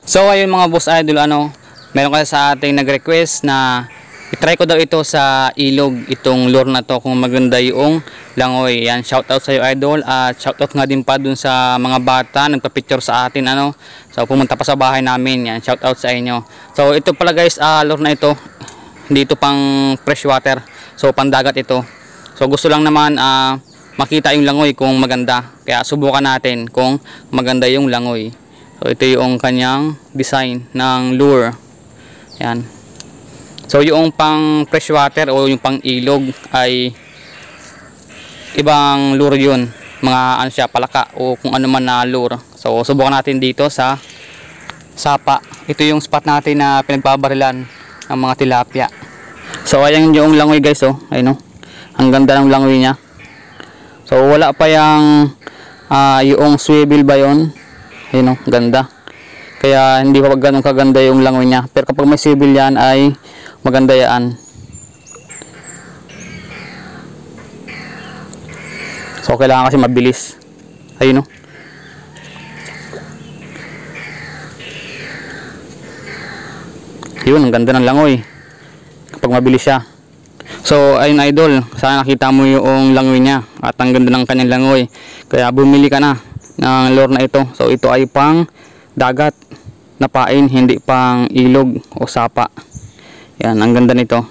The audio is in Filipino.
So ayun mga boss idol, meron kasi sa ating nag-request na i-try ko daw ito sa ilog, itong lure na to, kung maganda yung langoy. Yan, shoutout sa iyo idol, at shoutout nga din pa dun sa mga bata nagpa-picture sa atin, so pumunta pa sa bahay namin. Yan, shoutout sa inyo. So ito pala guys, lure na ito, hindi ito pang freshwater, so pandagat ito. So gusto lang naman makita yung langoy kung maganda, kaya subukan natin kung maganda yung langoy. So ito yung kanyang design ng lure. Yan. So yung pang freshwater o yung pang ilog ay ibang lure yun. Mga siya, palaka o kung ano man na lure. So subukan natin dito sa sapa. Ito yung spot natin na pinagbabarilan ng mga tilapia. So ayan yung langoy guys, ayun, ang ganda ng langoy niya. So wala pa yung swivel ba yun? Ayun, ganda. Kaya hindi pa ganun kaganda yung langoy niya. Pero kapag may swivel yan ay maganda yan. So kailangan kasi mabilis. Ayun, yun, ang ganda ng langoy kapag mabilis siya. So ayun idol, sana nakita mo yung langoy niya at ang ganda ng kanyang langoy. Kaya bumili ka na ng lure na ito. So ito ay pang dagat na pain, hindi pang ilog o sapa. Yan, ang ganda nito.